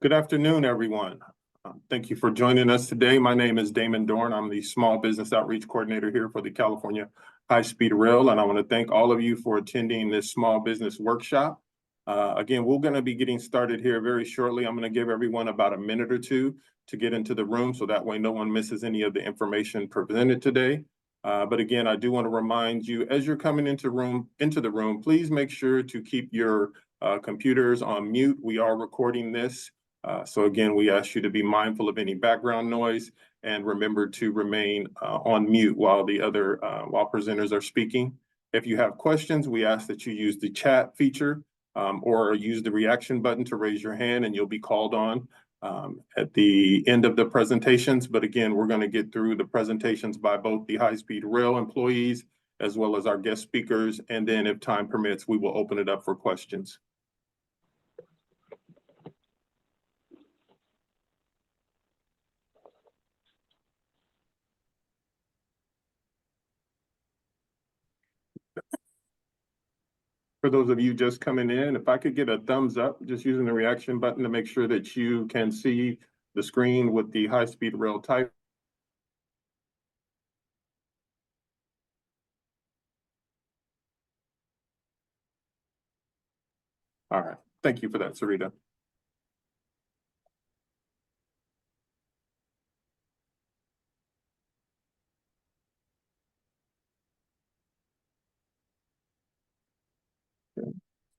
Good afternoon, everyone. Thank you for joining us today. My name is Damon Dorn. I'm the Small Business Outreach Coordinator here for the California High-Speed Rail, and I want to thank all of you for attending this small business workshop. Again, we're going to be getting started here very shortly. I'm going to give everyone about a minute or two to get into the room, so that way no one misses any of the information presented today. But again, I do want to remind you, as you're coming into the room, please make sure to keep your computers on mute. We are recording this. So again, we ask you to be mindful of any background noise and remember to remain on mute while presenters are speaking. If you have questions, we ask that you use the chat feature or use the reaction button to raise your hand, and you'll be called on at the end of the presentations. But again, we're going to get through the presentations by both the high-speed rail employees as well as our guest speakers. And then if time permits, we will open it up for questions. For those of you just coming in, if I could get a thumbs up, just using the reaction button to make sure that you can see the screen with the high-speed rail type. All right, thank you for that, Sarita.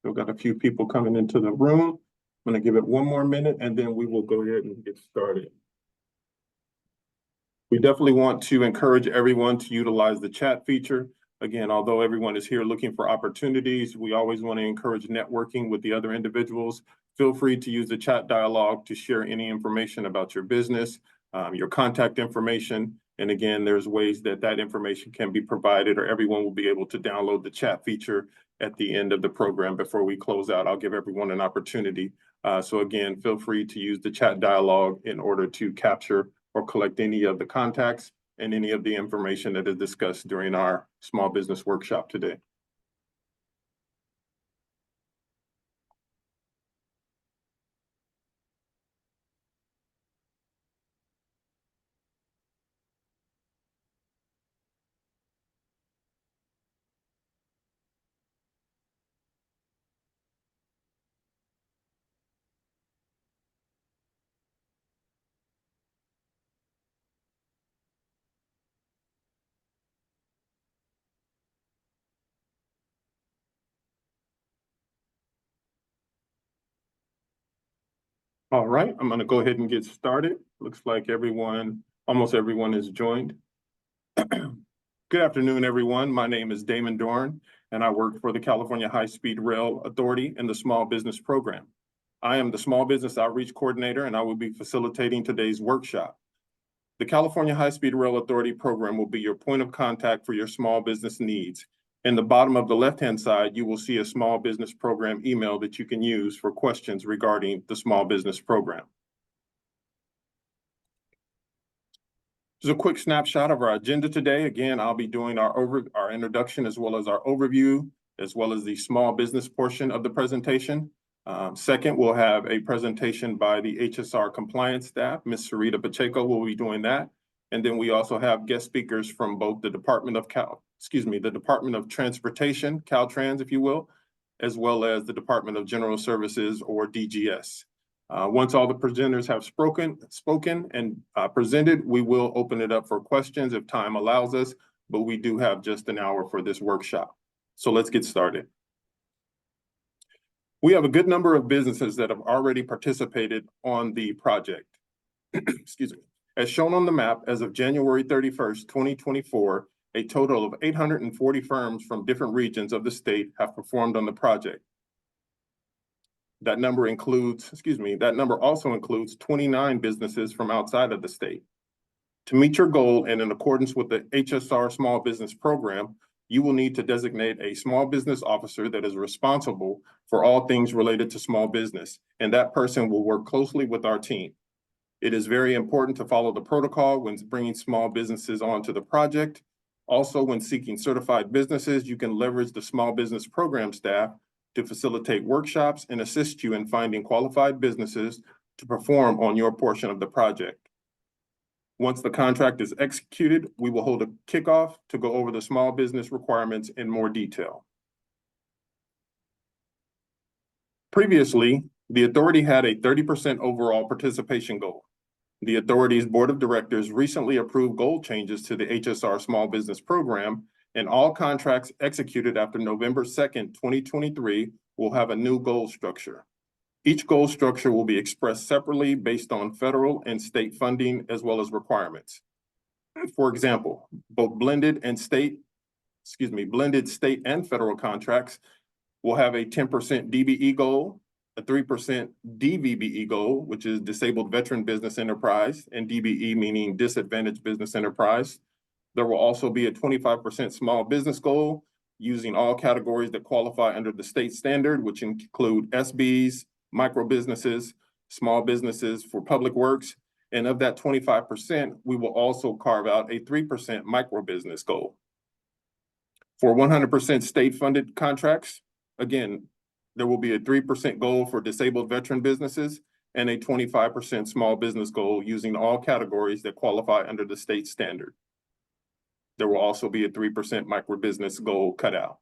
Still got a few people coming into the room. I'm going to give it one more minute and then we will go ahead and get started. We definitely want to encourage everyone to utilize the chat feature. Again, although everyone is here looking for opportunities, we always want to encourage networking with the other individuals. Feel free to use the chat dialogue to share any information about your business, your contact information. And again, there's ways that information can be provided, or everyone will be able to download the chat feature at the end of the program. Before we close out, I'll give everyone an opportunity. So again, feel free to use the chat dialogue in order to capture or collect any of the contacts and any of the information that is discussed during our small business workshop today. All right, I'm going to go ahead and get started. Looks like almost everyone is joined. Good afternoon, everyone. My name is Damon Dorn, and I work for the California High-Speed Rail Authority in the Small Business Program. I am the Small Business Outreach Coordinator, and I will be facilitating today's workshop. The California High-Speed Rail Authority program will be your point of contact for your small business needs. In the bottom of the left-hand side, you will see a small business program email that you can use for questions regarding the small business program. Just a quick snapshot of our agenda today. Again, I'll be doing our introduction as well as our overview, as well as the small business portion of the presentation. Second, we'll have a presentation by the HSR compliance staff. Ms. Sarita Pacheco will be doing that. And then we also have guest speakers from both the Department of Transportation, Caltrans, if you will, as well as the Department of General Services, or DGS. Once all the presenters have spoken and presented, we will open it up for questions if time allows us, but we do have just an hour for this workshop. So let's get started. We have a good number of businesses that have already participated on the project. Excuse me. As shown on the map, as of January 31st, 2024, a total of 840 firms from different regions of the state have performed on the project. That number also includes 29 businesses from outside of the state. To meet your goal and in accordance with the HSR Small Business Program, you will need to designate a small business officer that is responsible for all things related to small business, and that person will work closely with our team. It is very important to follow the protocol when bringing small businesses onto the project. Also, when seeking certified businesses, you can leverage the small business program staff to facilitate workshops and assist you in finding qualified businesses to perform on your portion of the project. Once the contract is executed, we will hold a kickoff to go over the small business requirements in more detail. Previously, the authority had a 30% overall participation goal. The authority's board of directors recently approved goal changes to the HSR Small Business Program, and all contracts executed after November 2nd, 2023 will have a new goal structure. Each goal structure will be expressed separately based on federal and state funding as well as requirements. For example, both blended state and federal contracts will have a 10% DBE goal, a 3% DVBE goal, which is Disabled Veteran Business Enterprise, and DBE meaning Disadvantaged Business Enterprise. There will also be a 25% small business goal using all categories that qualify under the state standard, which include SBs, micro businesses, small businesses for public works, and of that 25%, we will also carve out a 3% micro business goal. For 100% state-funded contracts, again, there will be a 3% goal for disabled veteran businesses and a 25% small business goal using all categories that qualify under the state standard. There will also be a 3% micro business goal cut out.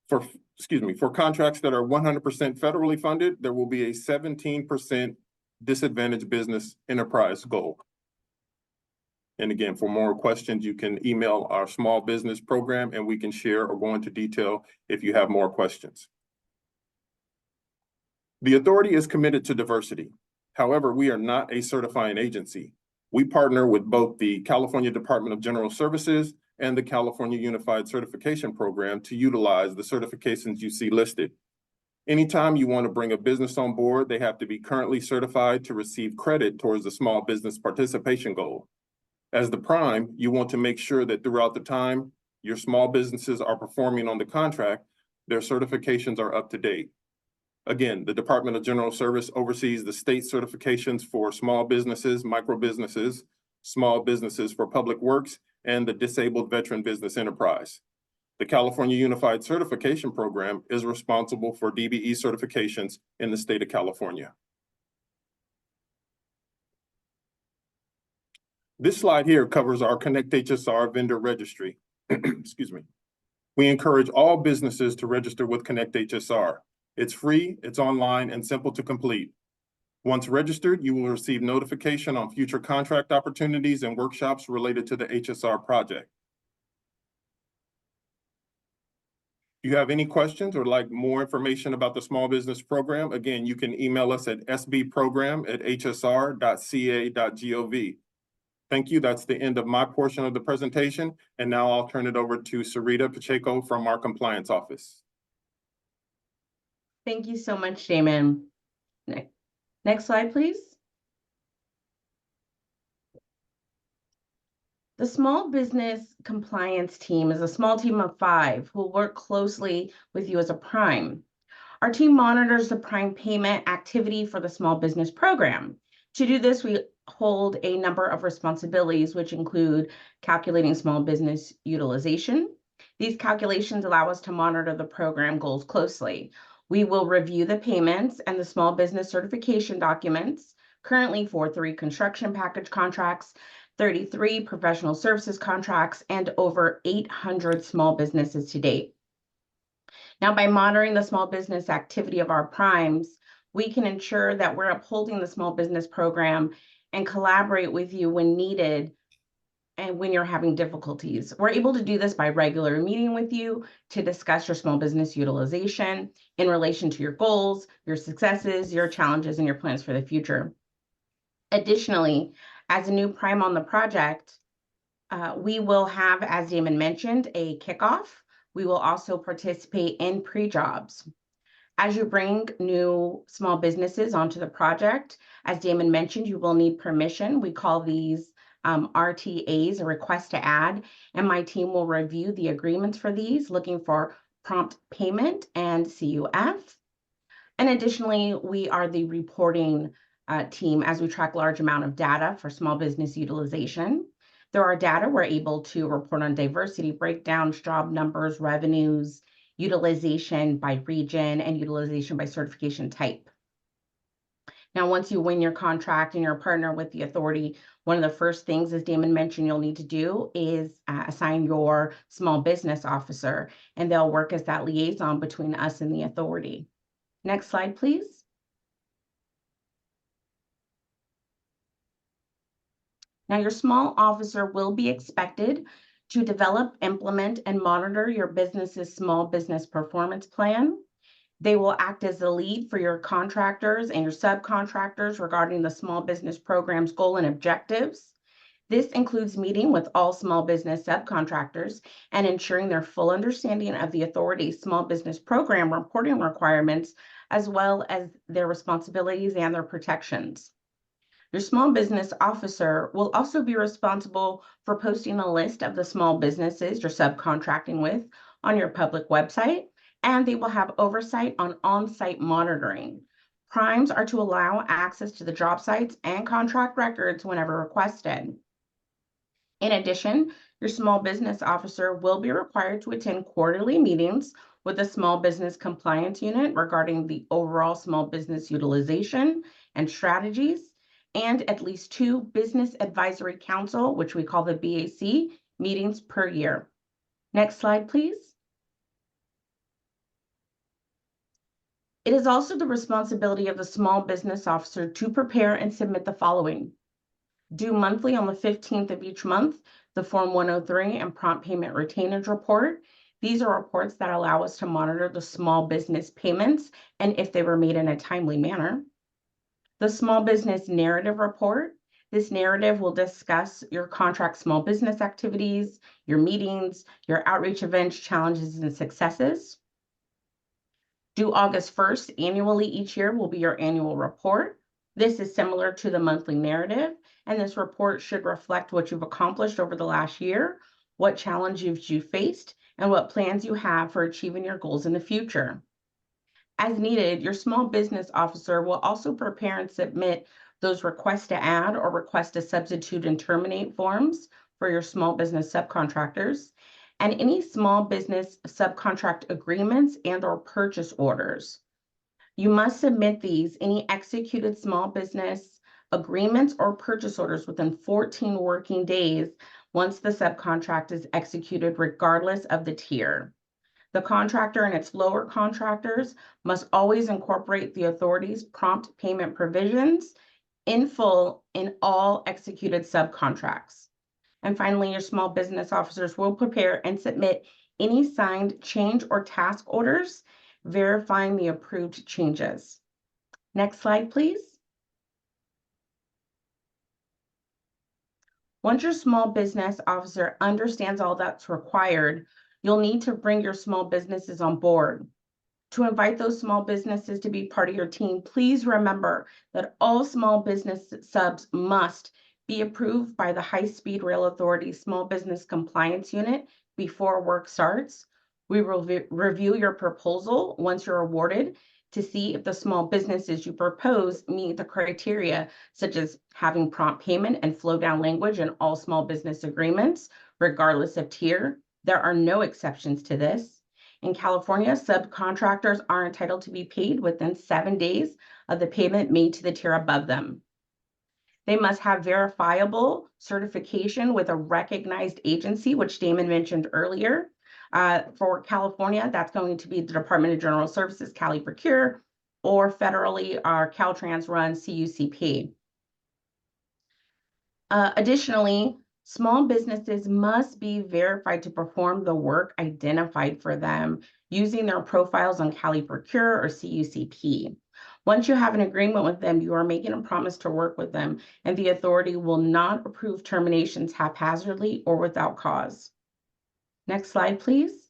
For contracts that are 100% federally funded, there will be a 17% disadvantaged business enterprise goal. And again, for more questions, you can email our small business program and we can share or go into detail if you have more questions. The authority is committed to diversity. However, we are not a certifying agency. We partner with both the California Department of General Services and the California Unified Certification Program to utilize the certifications you see listed. Anytime you want to bring a business on board, they have to be currently certified to receive credit towards the small business participation goal. As the prime, you want to make sure that throughout the time your small businesses are performing on the contract, their certifications are up to date. Again, the Department of General Service oversees the state certifications for small businesses, micro businesses, small businesses for public works, and the Disabled Veteran Business Enterprise. The California Unified Certification Program is responsible for DBE certifications in the state of California. This slide here covers our Connect HSR vendor registry. Excuse me. We encourage all businesses to register with Connect HSR. It's free, it's online, and simple to complete. Once registered, you will receive notification on future contract opportunities and workshops related to the HSR project. If you have any questions or like more information about the small business program, again, you can email us at sbprogram@hsr.ca.gov. Thank you. That's the end of my portion of the presentation. And now I'll turn it over to Sarita Pacheco from our compliance office. Thank you so much, Damon. Next slide, please. The small business compliance team is a small team of 5 who will work closely with you as a prime. Our team monitors the prime payment activity for the small business program. To do this, we hold a number of responsibilities, which include calculating small business utilization. These calculations allow us to monitor the program goals closely. We will review the payments and the small business certification documents, currently for 3 construction package contracts, 33 professional services contracts, and over 800 small businesses to date. Now, by monitoring the small business activity of our primes, we can ensure that we're upholding the small business program and collaborate with you when needed and when you're having difficulties. We're able to do this by regular meeting with you to discuss your small business utilization in relation to your goals, your successes, your challenges, and your plans for the future. Additionally, as a new prime on the project, we will have, as Damon mentioned, a kickoff. We will also participate in pre-jobs. As you bring new small businesses onto the project, as Damon mentioned, you will need permission. We call these RTAs, a request to add, and my team will review the agreements for these, looking for prompt payment and CUF. And additionally, we are the reporting team as we track large amount of data for small business utilization. There are data we're able to report on diversity breakdowns, job numbers, revenues, utilization by region, and utilization by certification type. Now, once you win your contract and you're a partner with the authority, one of the first things, as Damon mentioned, you'll need to do is assign your small business officer, and they'll work as that liaison between us and the authority. Next slide, please. Now, your small officer will be expected to develop, implement, and monitor your business's small business performance plan. They will act as the lead for your contractors and your subcontractors regarding the small business program's goal and objectives. This includes meeting with all small business subcontractors and ensuring their full understanding of the authority's small business program reporting requirements, as well as their responsibilities and their protections. Your small business officer will also be responsible for posting a list of the small businesses you're subcontracting with on your public website, and they will have oversight on on-site monitoring. Primes are to allow access to the job sites and contract records whenever requested. In addition, your small business officer will be required to attend quarterly meetings with the Small Business Compliance Unit regarding the overall small business utilization and strategies, and at least 2 Business Advisory Council, which we call the BAC, meetings per year. Next slide, please. It is also the responsibility of the small business officer to prepare and submit the following: due monthly on the 15th of each month, the Form 103 and Prompt Payment Retainage Report. These are reports that allow us to monitor the small business payments and if they were made in a timely manner. The Small Business Narrative Report. This narrative will discuss your contract small business activities, your meetings, your outreach events, challenges, and successes. Due August 1st, annually each year will be your annual report. This is similar to the monthly narrative, and this report should reflect what you've accomplished over the last year, what challenges you faced, and what plans you have for achieving your goals in the future. As needed, your small business officer will also prepare and submit those request to add or request to substitute and terminate forms for your small business subcontractors, and any small business subcontract agreements and or purchase orders. You must submit any executed small business agreements or purchase orders within 14 working days once the subcontract is executed, regardless of the tier. The contractor and its lower contractors must always incorporate the authority's prompt payment provisions in full in all executed subcontracts. And finally, your small business officers will prepare and submit any signed change or task orders, verifying the approved changes. Next slide, please. Once your small business officer understands all that's required, you'll need to bring your small businesses on board. To invite those small businesses to be part of your team, please remember that all small business subs must be approved by the High-Speed Rail Authority Small Business Compliance Unit before work starts. We will review your proposal once you're awarded to see if the small businesses you propose meet the criteria, such as having prompt payment and flow down language in all small business agreements, regardless of tier. There are no exceptions to this. In California, subcontractors are entitled to be paid within 7 days of the payment made to the tier above them. They must have verifiable certification with a recognized agency, which Damon mentioned earlier. For California, that's going to be the Department of General Services, Cali Procure, or federally, our Caltrans run CUCP. Additionally, small businesses must be verified to perform the work identified for them using their profiles on Cali Procure or CUCP. Once you have an agreement with them, you are making a promise to work with them, and the authority will not approve terminations haphazardly or without cause. Next slide, please.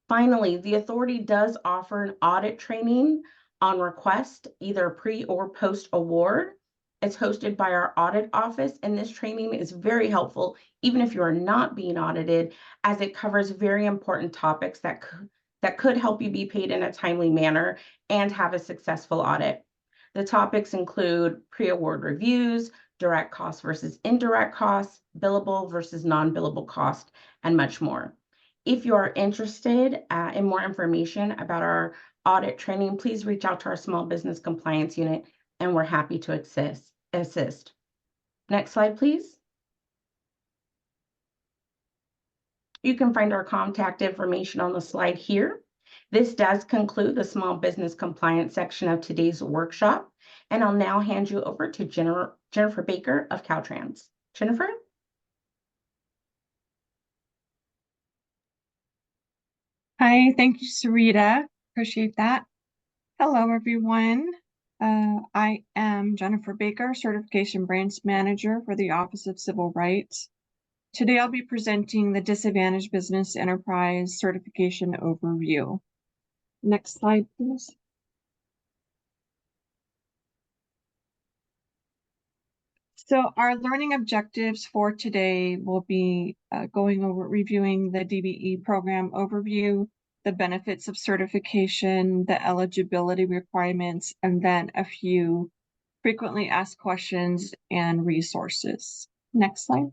Finally, the authority does offer an audit training on request, either pre or post award. It's hosted by our audit office, and this training is very helpful, even if you are not being audited, as it covers very important topics that could help you be paid in a timely manner and have a successful audit. The topics include pre-award reviews, direct costs versus indirect costs, billable versus non-billable cost, and much more. If you are interested in more information about our audit training, please reach out to our Small Business Compliance Unit, and we're happy to assist. Next slide, please. You can find our contact information on the slide here. This does conclude the small business compliance section of today's workshop, and I'll now hand you over to Jennifer Baker of Caltrans. Jennifer? Hi, thank you, Sarita. Appreciate that. Hello, everyone. I am Jennifer Baker, Certification Branch Manager for the Office of Civil Rights. Today, I'll be presenting the Disadvantaged Business Enterprise Certification Overview. Next slide, please. So our learning objectives for today will be going over reviewing the DBE program overview, the benefits of certification, the eligibility requirements, and then a few frequently asked questions and resources. Next slide.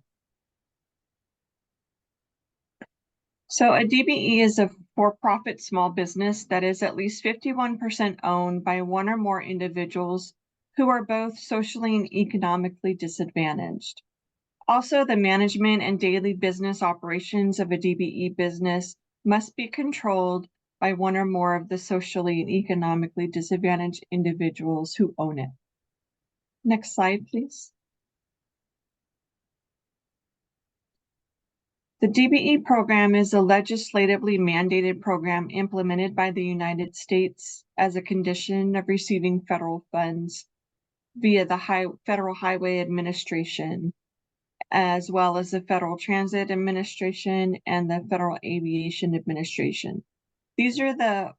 So a DBE is a for-profit small business that is at least 51% owned by one or more individuals who are both socially and economically disadvantaged. Also, the management and daily business operations of a DBE business must be controlled by one or more of the socially and economically disadvantaged individuals who own it. Next slide, please. The DBE program is a legislatively mandated program implemented by the United States as a condition of receiving federal funds via the Federal Highway Administration, as well as the Federal Transit Administration and the Federal Aviation Administration. These are the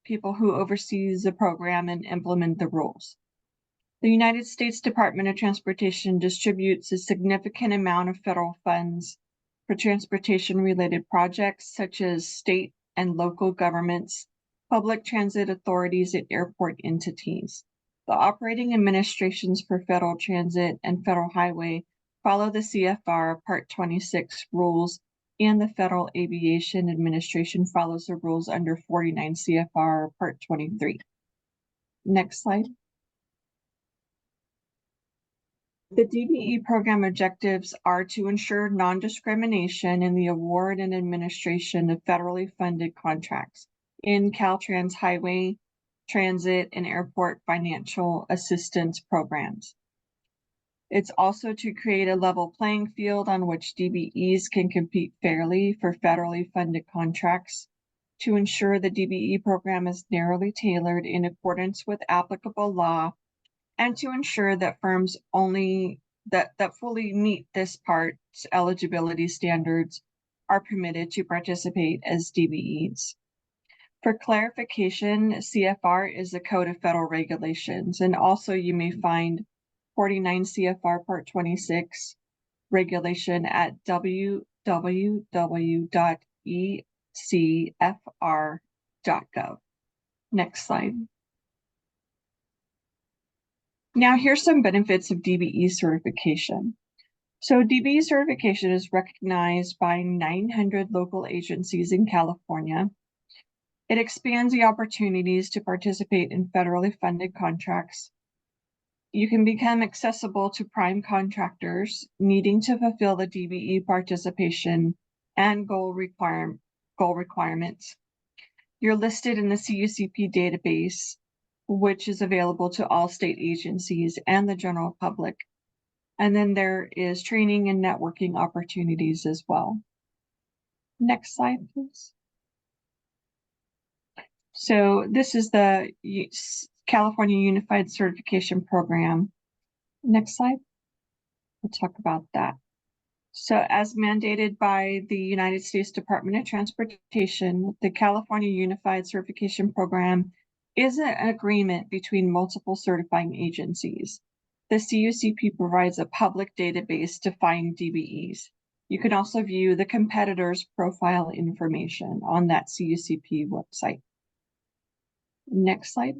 people who oversee the program and implement the rules. The United States Department of Transportation distributes a significant amount of federal funds for transportation-related projects such as state and local governments, public transit authorities, and airport entities. The operating administrations for federal transit and federal highway follow the CFR Part 26 rules, and the Federal Aviation Administration follows the rules under 49 CFR Part 23. Next slide. The DBE program objectives are to ensure non-discrimination in the award and administration of federally funded contracts in Caltrans highway, transit, and airport financial assistance programs. It's also to create a level playing field on which DBEs can compete fairly for federally funded contracts, to ensure the DBE program is narrowly tailored in accordance with applicable law, and to ensure that firms only that fully meet this part's eligibility standards are permitted to participate as DBEs. For clarification, CFR is the Code of Federal Regulations, and also you may find 49 CFR Part 26 regulation at www.ecfr.gov. Next slide. Now, here's some benefits of DBE certification. So DBE certification is recognized by 900 local agencies in California. It expands the opportunities to participate in federally funded contracts. You can become accessible to prime contractors needing to fulfill the DBE participation and goal requirements. You're listed in the CUCP database, which is available to all state agencies and the general public. And then there is training and networking opportunities as well. Next slide, please. So this is the California Unified Certification Program. Next slide. We'll talk about that. So as mandated by the United States Department of Transportation, the California Unified Certification Program is an agreement between multiple certifying agencies. The CUCP provides a public database to find DBEs. You can also view the competitor's profile information on that CUCP website. Next slide.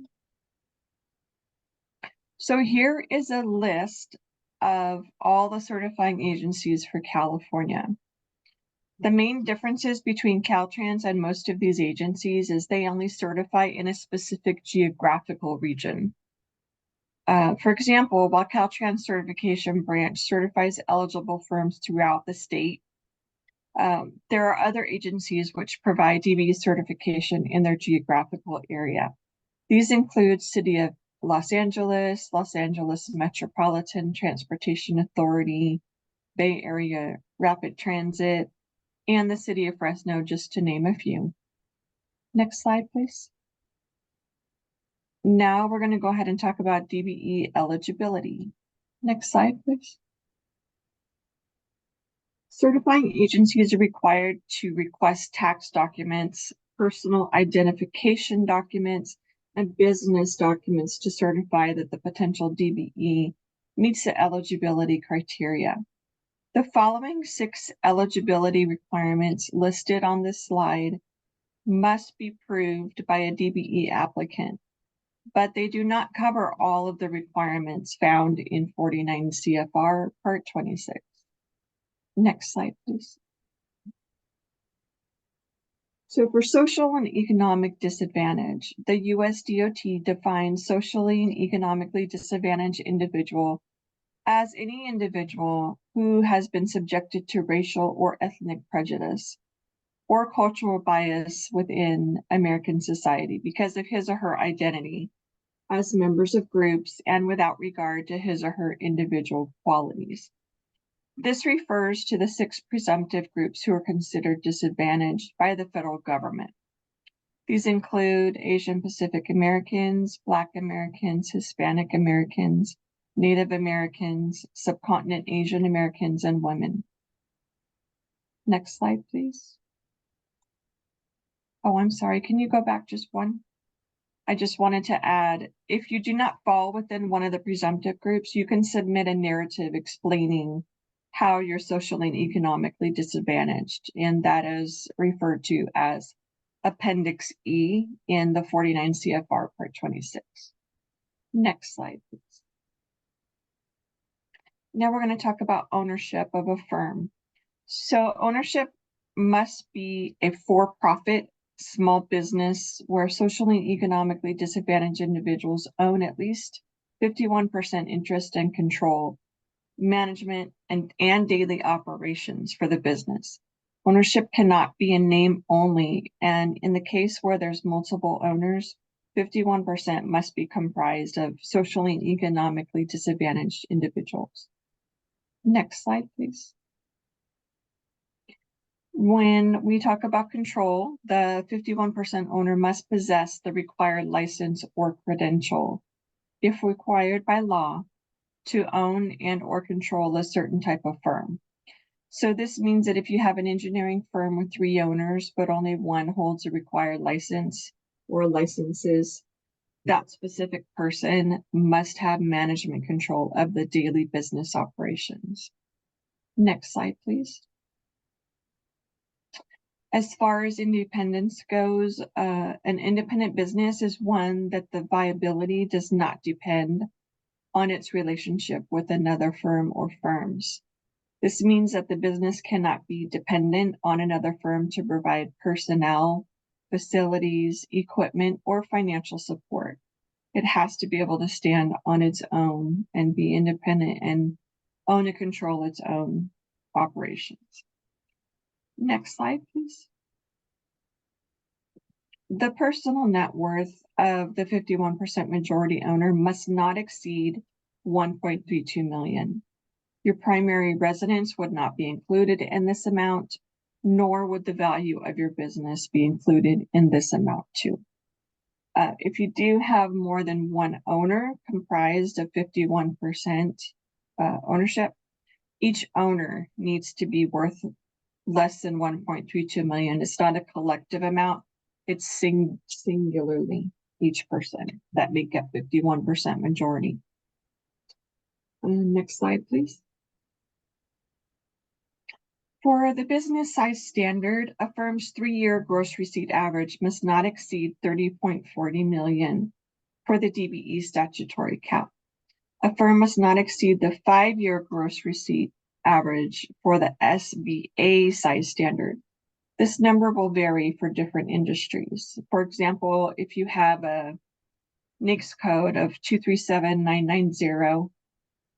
So here is a list of all the certifying agencies for California. The main differences between Caltrans and most of these agencies is they only certify in a specific geographical region. For example, while Caltrans Certification Branch certifies eligible firms throughout the state, there are other agencies which provide DBE certification in their geographical area. These include City of Los Angeles Metropolitan Transportation Authority, Bay Area Rapid Transit, and the City of Fresno, just to name a few. Next slide, please. Now we're going to go ahead and talk about DBE eligibility. Next slide, please. Certifying agencies are required to request tax documents, personal identification documents, and business documents to certify that the potential DBE meets the eligibility criteria. The following 6 eligibility requirements listed on this slide must be proved by a DBE applicant, but they do not cover all of the requirements found in 49 CFR Part 26. Next slide, please. So for social and economic disadvantage, the US DOT defines socially and economically disadvantaged individual as any individual who has been subjected to racial or ethnic prejudice or cultural bias within American society because of his or her identity as members of groups and without regard to his or her individual qualities. This refers to the 6 presumptive groups who are considered disadvantaged by the federal government. These include Asian Pacific Americans, Black Americans, Hispanic Americans, Native Americans, Subcontinent Asian Americans, and women. Next slide, please. Oh, I'm sorry. Can you go back just one? I just wanted to add, if you do not fall within one of the presumptive groups, you can submit a narrative explaining how you're socially and economically disadvantaged, and that is referred to as Appendix E in the 49 CFR Part 26. Next slide, please. Now we're going to talk about ownership of a firm. So ownership must be a for-profit small business where socially and economically disadvantaged individuals own at least 51% interest and control management and daily operations for the business. Ownership cannot be in name only, and in the case where there's multiple owners, 51% must be comprised of socially and economically disadvantaged individuals. Next slide, please. When we talk about control, the 51% owner must possess the required license or credential, if required by law, to own and or control a certain type of firm. So this means that if you have an engineering firm with 3 owners, but only one holds a required license or licenses, that specific person must have management control of the daily business operations. Next slide, please. As far as independence goes, an independent business is one that the viability does not depend on its relationship with another firm or firms. This means that the business cannot be dependent on another firm to provide personnel, facilities, equipment, or financial support. It has to be able to stand on its own and be independent and own and control its own operations. Next slide, please. The personal net worth of the 51% majority owner must not exceed 1.32 million. Your primary residence would not be included in this amount, nor would the value of your business be included in this amount too. If you do have more than one owner comprised of 51% ownership, each owner needs to be worth less than 1.32 million. It's not a collective amount. It's singularly each person that make up 51% majority. Next slide, please. For the business size standard, a firm's 3-year gross receipt average must not exceed 30.40 million for the DBE statutory cap. A firm must not exceed the 5-year gross receipt average for the SBA size standard. This number will vary for different industries. For example, if you have a NAICS code of 237990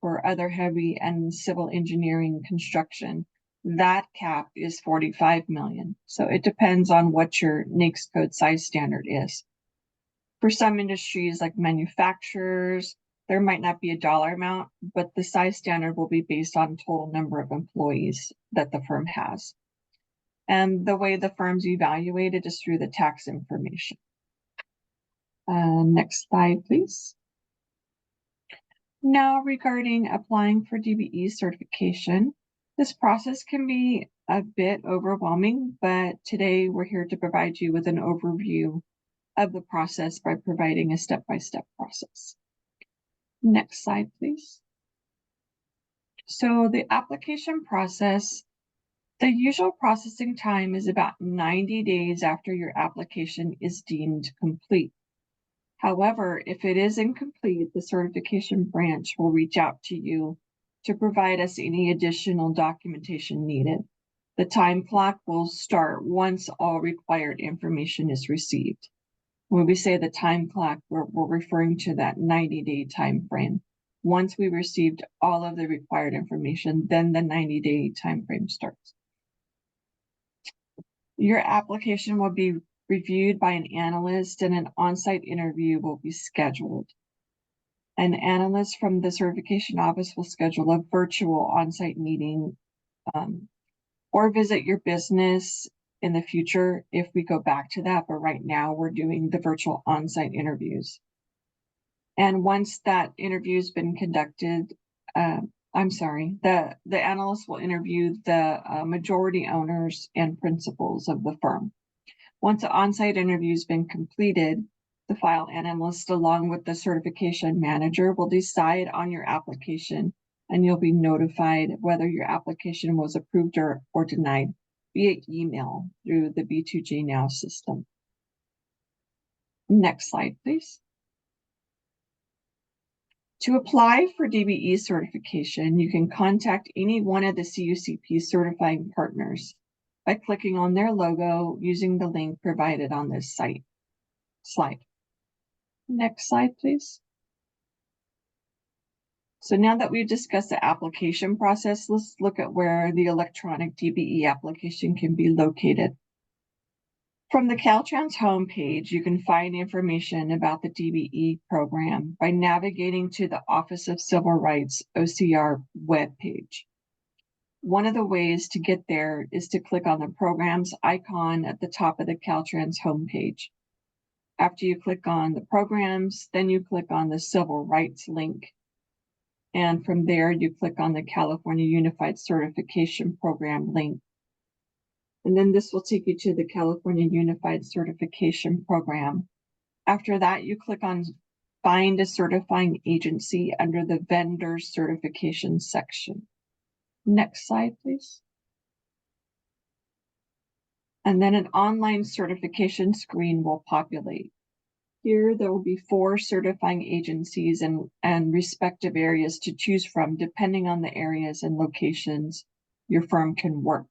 for other heavy and civil engineering construction, that cap is 45 million. So it depends on what your NAICS code size standard is. For some industries like manufacturers, there might not be a dollar amount, but the size standard will be based on total number of employees that the firm has. And the way the firm's evaluated is through the tax information. Next slide, please. Now, regarding applying for DBE certification, this process can be a bit overwhelming, but today we're here to provide you with an overview of the process by providing a step-by-step process. Next slide, please. So the application process, the usual processing time is about 90 days after your application is deemed complete. However, if it is incomplete, the certification branch will reach out to you to provide us any additional documentation needed. The time clock will start once all required information is received. When we say the time clock, we're referring to that 90-day time frame. Once we received all of the required information, then the 90-day time frame starts. Your application will be reviewed by an analyst and an on-site interview will be scheduled. An analyst from the certification office will schedule a virtual on-site meeting or visit your business in the future if we go back to that, but right now we're doing the virtual on-site interviews. And once that interview has been conducted, the analyst will interview the majority owners and principals of the firm. Once the on-site interview has been completed, the file analyst along with the certification manager will decide on your application and you'll be notified whether your application was approved or denied via email through the B2J Now system. Next slide, please. To apply for DBE certification, you can contact any one of the CUCP certifying partners by clicking on their logo using the link provided on this slide. Next slide, please. So now that we've discussed the application process, let's look at where the electronic DBE application can be located. From the Caltrans homepage, you can find information about the DBE program by navigating to the Office of Civil Rights OCR webpage. One of the ways to get there is to click on the programs icon at the top of the Caltrans homepage. After you click on the programs, then you click on the Civil Rights link. And from there, you click on the California Unified Certification Program link. And then this will take you to the California Unified Certification Program. After that, you click on Find a Certifying Agency under the Vendor Certification section. Next slide, please. And then an online certification screen will populate. Here, there will be 4 certifying agencies and respective areas to choose from, depending on the areas and locations your firm can work.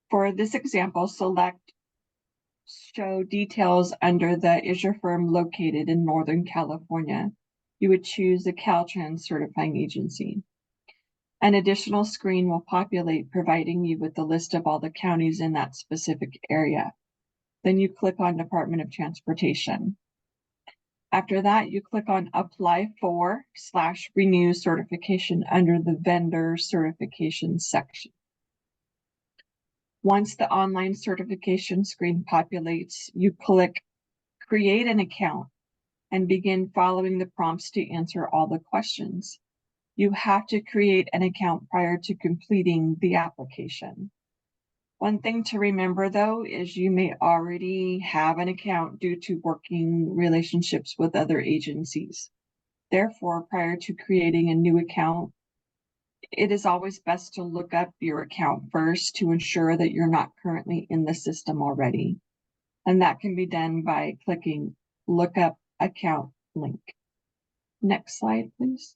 For this example, select Show Details under the Is Your Firm Located in Northern California? You would choose the Caltrans certifying agency. An additional screen will populate, providing you with the list of all the counties in that specific area. Then you click on Department of Transportation. After that, you click on Apply for/Renew Certification under the Vendor Certification section. Once the online certification screen populates, you click Create an Account and begin following the prompts to answer all the questions. You have to create an account prior to completing the application. One thing to remember, though, is you may already have an account due to working relationships with other agencies. Therefore, prior to creating a new account, it is always best to look up your account first to ensure that you're not currently in the system already. And that can be done by clicking Look Up Account link. Next slide, please.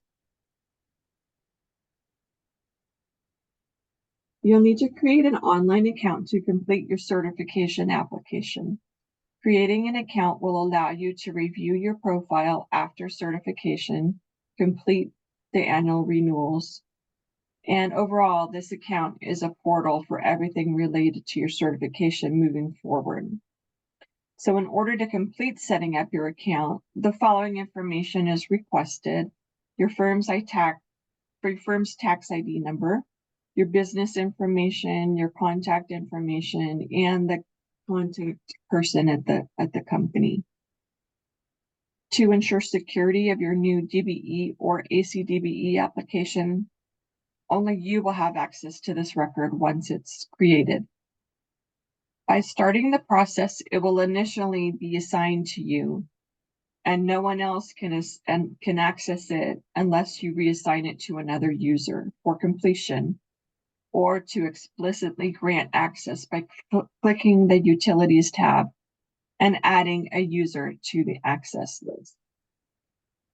You'll need to create an online account to complete your certification application. Creating an account will allow you to review your profile after certification, complete the annual renewals, and overall, this account is a portal for everything related to your certification moving forward. So in order to complete setting up your account, the following information is requested: your firm's tax ID number, your business information, your contact information, and the contact person at the company. To ensure security of your new DBE or ACDBE application, only you will have access to this record once it's created. By starting the process, it will initially be assigned to you, and no one else can access it unless you reassign it to another user for completion, or to explicitly grant access by clicking the Utilities tab and adding a user to the access list.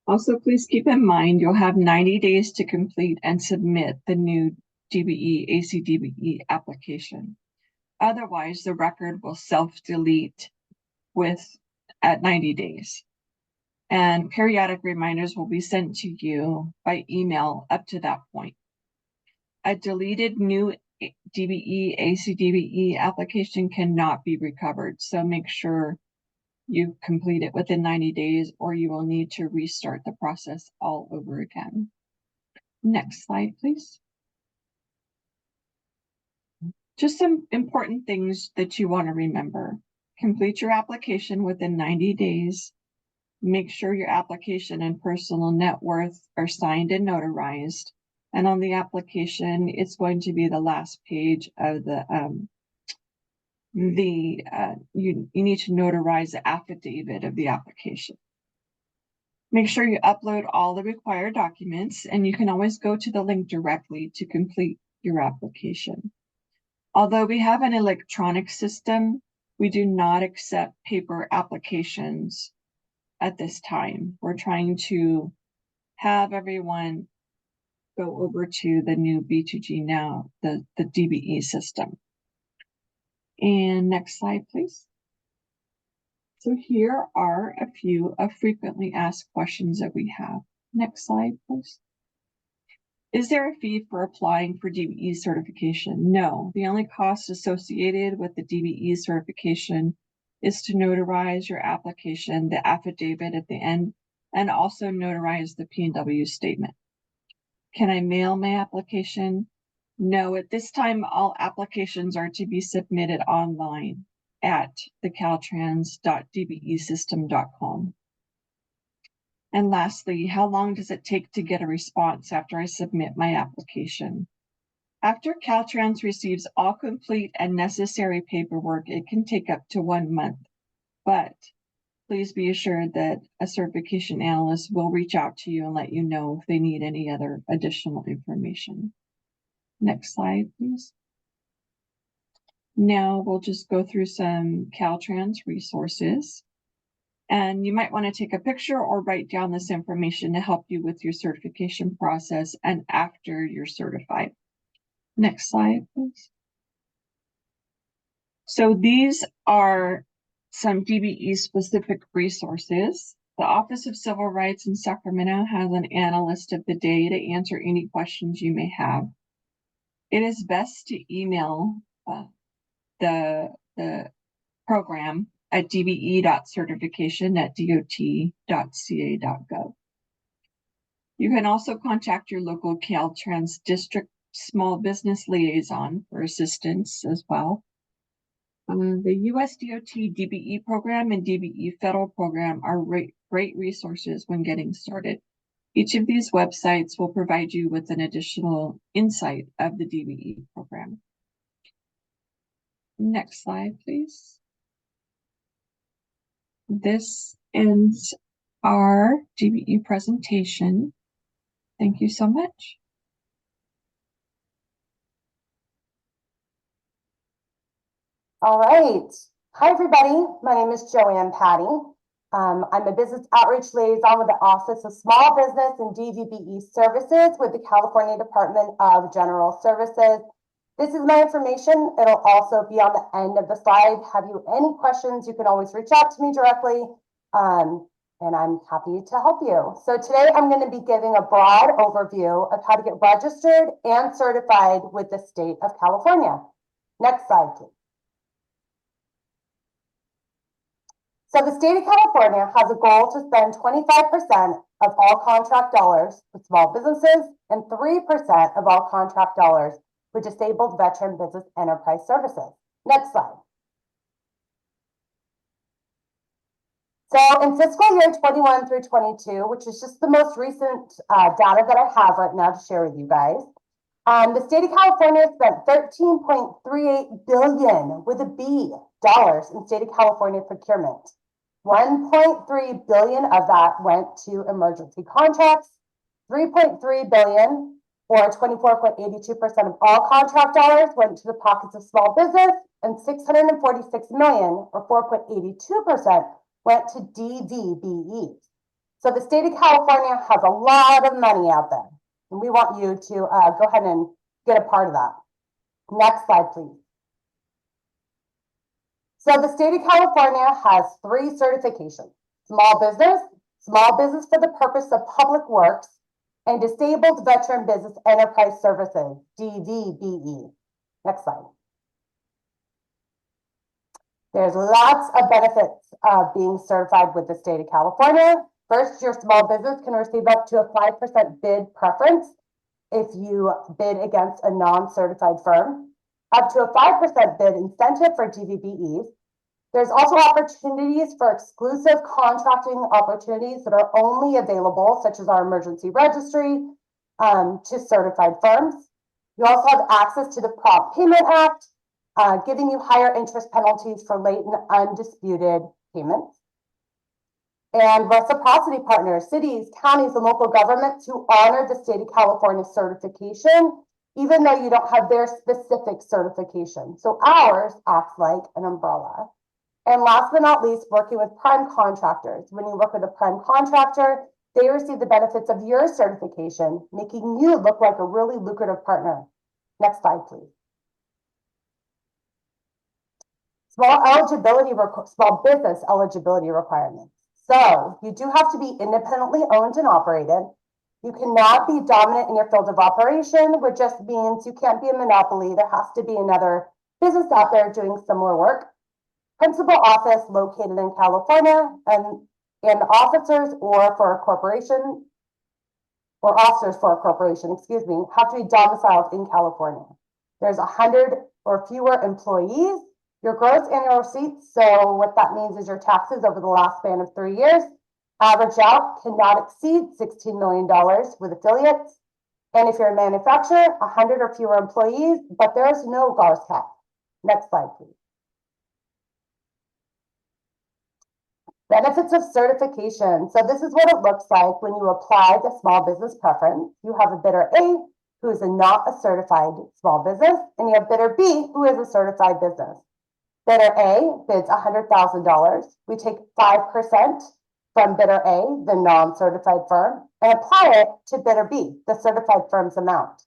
Also, please keep in mind you'll have 90 days to complete and submit the new DBE ACDBE application. Otherwise, the record will self-delete at 90 days. And periodic reminders will be sent to you by email up to that point. A deleted new DBE ACDBE application cannot be recovered, so make sure you complete it within 90 days, or you will need to restart the process all over again. Next slide, please. Just some important things that you want to remember. Complete your application within 90 days. Make sure your application and personal net worth are signed and notarized. And on the application, it's going to be the last page of you need to notarize the affidavit of the application. Make sure you upload all the required documents, and you can always go to the link directly to complete your application. Although we have an electronic system, we do not accept paper applications at this time. We're trying to have everyone go over to the new B2G Now, the DBE system. And next slide, please. So here are a few of frequently asked questions that we have. Next slide, please. Is there a fee for applying for DBE certification? No, the only cost associated with the DBE certification is to notarize your application, the affidavit at the end, and also notarize the P&W statement. Can I mail my application? No, at this time, all applications are to be submitted online at thecaltrans.dbesystem.com. And lastly, how long does it take to get a response after I submit my application? After Caltrans receives all complete and necessary paperwork, it can take up to 1 month, but please be assured that a certification analyst will reach out to you and let you know if they need any other additional information. Next slide, please. Now we'll just go through some Caltrans resources. And you might want to take a picture or write down this information to help you with your certification process and after you're certified. Next slide, please. So these are some DBE specific resources. The Office of Civil Rights in Sacramento has an analyst of the day to answer any questions you may have. It is best to email the program at dbe.certification@dot.ca.gov. You can also contact your local Caltrans district small business liaison for assistance as well. The US DOT DBE program and DBE federal program are great resources when getting started. Each of these websites will provide you with an additional insight of the DBE program. Next slide, please. This ends our DBE presentation. Thank you so much. All right. Hi, everybody. My name is Joanne Patty. I'm a business outreach liaison with the Office of Small Business and DVBE Services with the California Department of General Services. This is my information. It'll also be on the end of the slide. Have you any questions, you can always reach out to me directly. And I'm happy to help you. So today I'm going to be giving a broad overview of how to get registered and certified with the state of California. Next slide, please. So the state of California has a goal to spend 25% of all contract dollars with small businesses and 3% of all contract dollars with disabled veteran business enterprise services. Next slide. So in fiscal year 21 through 22, which is just the most recent data that I have right now to share with you guys, the state of California spent $13.38 billion with a B dollars in state of California procurement. 1.3 billion of that went to emergency contracts, 3.3 billion or 24.82% of all contract dollars went to the pockets of small business, and 646 million or 4.82% went to DVBEs. So the state of California has a lot of money out there, and we want you to go ahead and get a part of that. Next slide, please. So the state of California has 3 certifications: small business for the purpose of public works, and disabled veteran business enterprise services, DVBE. Next slide. There's lots of benefits of being certified with the state of California. First, your small business can receive up to a 5% bid preference if you bid against a non-certified firm, up to a 5% bid incentive for DVBEs. There's also opportunities for exclusive contracting opportunities that are only available, such as our emergency registry, to certified firms. You also have access to the Prompt Payment Act, giving you higher interest penalties for late and undisputed payments. And reciprocity partners, cities, counties, and local governments who honor the state of California certification, even though you don't have their specific certification. So ours acts like an umbrella. And last but not least, working with prime contractors. When you work with a prime contractor, they receive the benefits of your certification, making you look like a really lucrative partner. Next slide, please. Small business eligibility requirements. So you do have to be independently owned and operated. You cannot be dominant in your field of operation, which just means you can't be a monopoly. There has to be another business out there doing similar work. Principal office located in California, and officers for a corporation, excuse me, have to be domiciled in California. There's 100 or fewer employees. Your gross annual receipts, so what that means is your taxes over the last span of 3 years, average out cannot exceed $16 million with affiliates. And if you're a manufacturer, 100 or fewer employees, but there is no GARS cap. Next slide, please. Benefits of certification. So this is what it looks like when you apply the small business preference. You have a bidder A, who is not a certified small business, and you have bidder B, who is a certified business. Bidder A bids $100,000. We take 5% from bidder A, the non-certified firm, and apply it to bidder B, the certified firm's amount.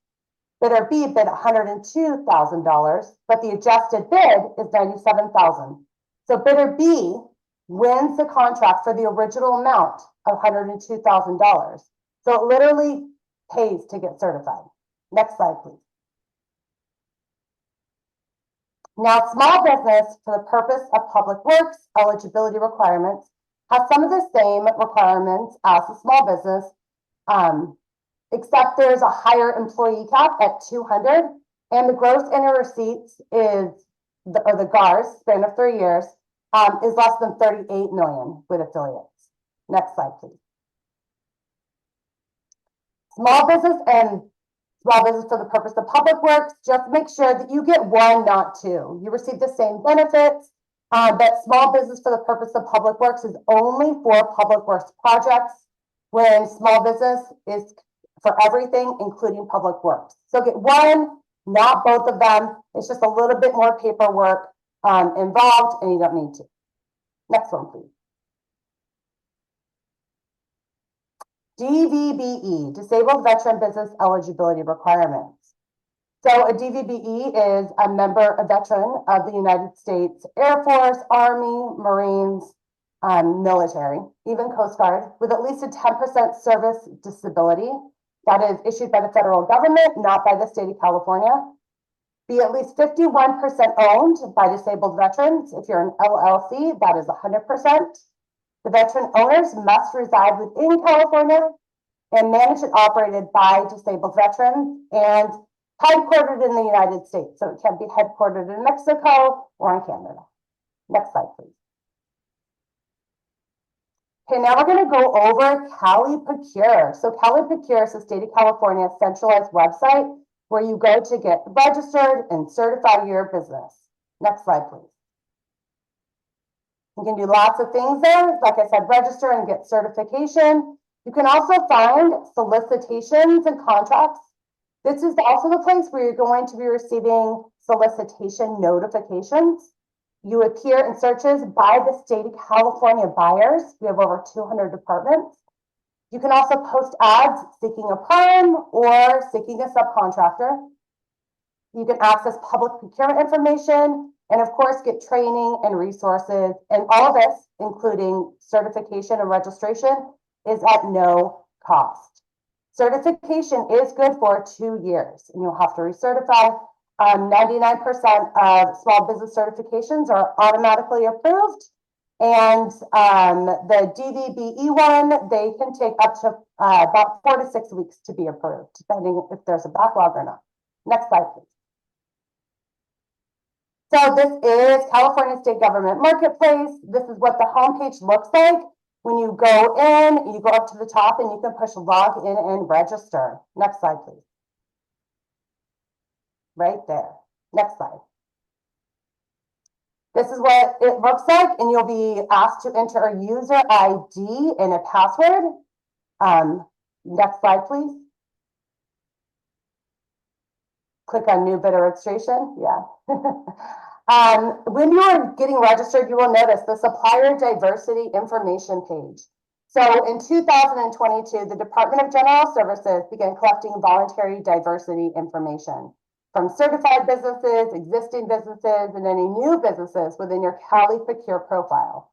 Bidder B bid $102,000, but the adjusted bid is $97,000. So bidder B wins the contract for the original amount of $102,000. So it literally pays to get certified. Next slide, please. Now, small business for the purpose of public works eligibility requirements has some of the same requirements as the small business, except there's a higher employee cap at 200, and the gross annual receipts or the GARS span of 3 years is less than 38 million with affiliates. Next slide, please. Small business for the purpose of public works, just make sure that you get 1, not 2. You receive the same benefits, but small business for the purpose of public works is only for public works projects, when small business is for everything, including public works. So get 1, not both of them. It's just a little bit more paperwork involved, and you don't need to. Next one, please. DVBE, Disabled Veteran Business Eligibility Requirements. So a DVBE is a veteran of the United States Air Force, Army, Marines, military, even Coast Guard, with at least a 10% service disability that is issued by the federal government, not by the state of California. Be at least 51% owned by disabled veterans. If you're an LLC, that is 100%. The veteran owners must reside within California and managed and operated by disabled veterans and headquartered in the United States. So it can be headquartered in Mexico or in Canada. Next slide, please. Okay, now we're going to go over Cali Procure. So Cali Procure is the state of California's centralized website where you go to get registered and certify your business. Next slide, please. You can do lots of things there. Like I said, register and get certification. You can also find solicitations and contracts. This is also the place where you're going to be receiving solicitation notifications. You appear in searches by the state of California buyers. We have over 200 departments. You can also post ads seeking a prime or seeking a subcontractor. You can access public procurement information and of course get training and resources. And all of this, including certification and registration, is at no cost. Certification is good for 2 years and you'll have to recertify. 99% of small business certifications are automatically approved. And the DVBE one, they can take up to about 4 to 6 weeks to be approved, depending if there's a backlog or not. Next slide, please. So this is California State Government Marketplace. This is what the homepage looks like. When you go in, you go up to the top and you can push log in and register. Next slide, please. Right there. Next slide. This is what it looks like, and you'll be asked to enter a user ID and a password. Next slide, please. Click on new bidder registration. Yeah. When you are getting registered, you will notice the supplier diversity information page. So in 2022, the Department of General Services began collecting voluntary diversity information from certified businesses, existing businesses, and any new businesses within your Cali Procure profile.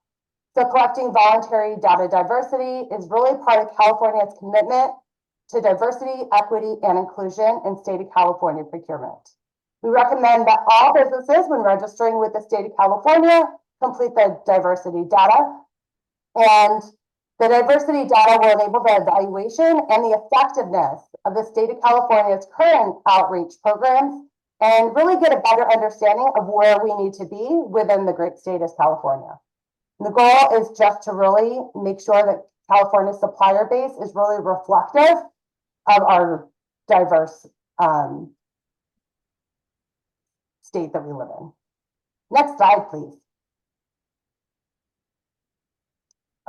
So collecting voluntary data diversity is really part of California's commitment to diversity, equity, and inclusion in state of California procurement. We recommend that all businesses, when registering with the state of California, complete the diversity data. And the diversity data will enable the evaluation and the effectiveness of the state of California's current outreach programs and really get a better understanding of where we need to be within the great state of California. And the goal is just to really make sure that California's supplier base is really reflective of our diverse state that we live in. Next slide, please.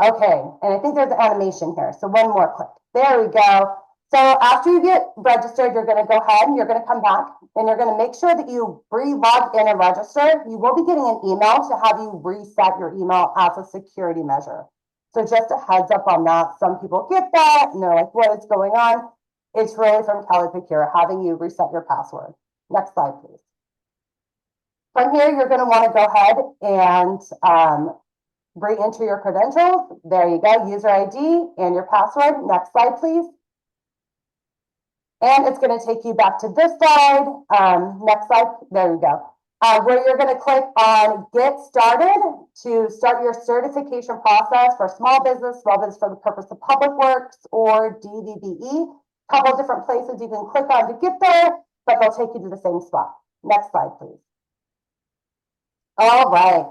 Okay, and I think there's an animation here. So one more click. There we go. So after you get registered, you're going to go ahead and you're going to come back and you're going to make sure that you re-log in and register. You will be getting an email to have you reset your email as a security measure. So just a heads up on that. Some people get that and they're like, what is going on? It's really from Cali Procure having you reset your password. Next slide, please. From here, you're going to want to go ahead and re-enter your credentials. There you go, user ID and your password. Next slide, please. And it's going to take you back to this slide. Next slide. There you go. Where you're going to click on Get Started to start your certification process for small business for the purpose of public works or DVBE. A couple different places you can click on to get there, but they'll take you to the same spot. Next slide, please. All right.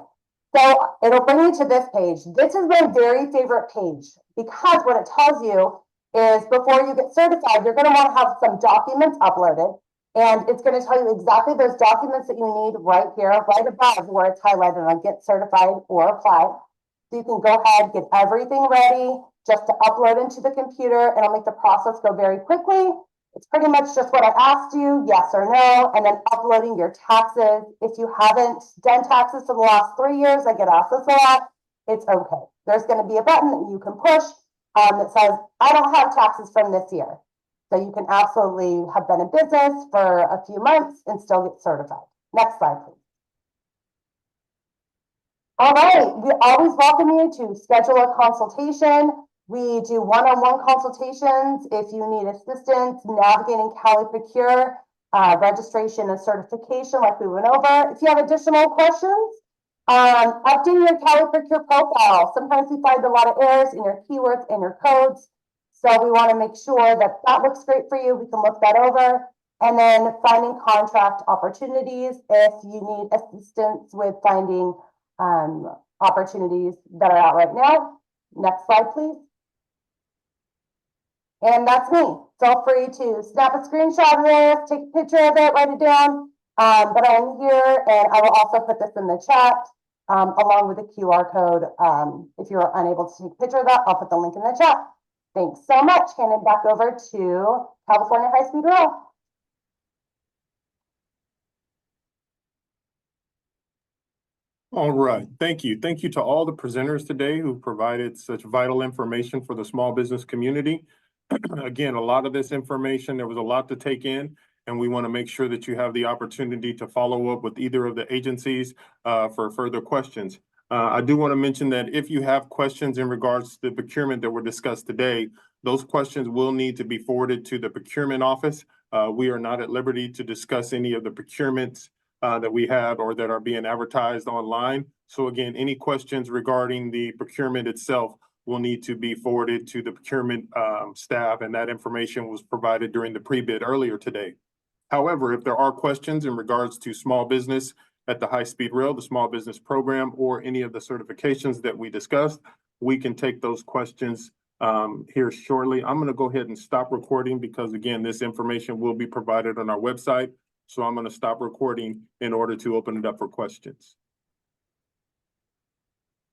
So it'll bring you to this page. This is my very favorite page because what it tells you is before you get certified, you're going to want to have some documents uploaded. And it's going to tell you exactly those documents that you need right here, right above where it's highlighted on Get Certified or Apply. So you can go ahead, get everything ready just to upload into the computer, and it'll make the process go very quickly. It's pretty much just what I asked you, yes or no, and then uploading your taxes. If you haven't done taxes for the last 3 years, I get asked this a lot, it's okay. There's going to be a button that you can push that says, I don't have taxes from this year. So you can absolutely have been in business for a few months and still get certified. Next slide, please. All right, we always welcome you to schedule a consultation. We do one-on-one consultations if you need assistance navigating Cali Procure, registration and certification like we went over. If you have additional questions, update your Cali Procure profile. Sometimes we find a lot of errors in your keywords and your codes. So we want to make sure that that looks great for you. We can look that over. And then finding contract opportunities if you need assistance with finding opportunities that are out right now. Next slide, please. And that's me. Feel free to snap a screenshot of this, take a picture of it, write it down. But I'm here, and I will also put this in the chat along with the QR code. If you're unable to take a picture of that, I'll put the link in the chat. Thanks so much. Hand it back over to California High Speed Rail. All right, thank you. Thank you to all the presenters today who provided such vital information for the small business community. Again, a lot of this information, there was a lot to take in, and we want to make sure that you have the opportunity to follow up with either of the agencies for further questions. I do want to mention that if you have questions in regards to the procurement that were discussed today, those questions will need to be forwarded to the procurement office. We are not at liberty to discuss any of the procurements that we have or that are being advertised online. So again, any questions regarding the procurement itself will need to be forwarded to the procurement staff, and that information was provided during the pre-bid earlier today. However, if there are questions in regards to small business at the High Speed Rail, the small business program, or any of the certifications that we discussed, we can take those questions here shortly. I'm going to go ahead and stop recording because again, this information will be provided on our website. So I'm going to stop recording in order to open it up for questions.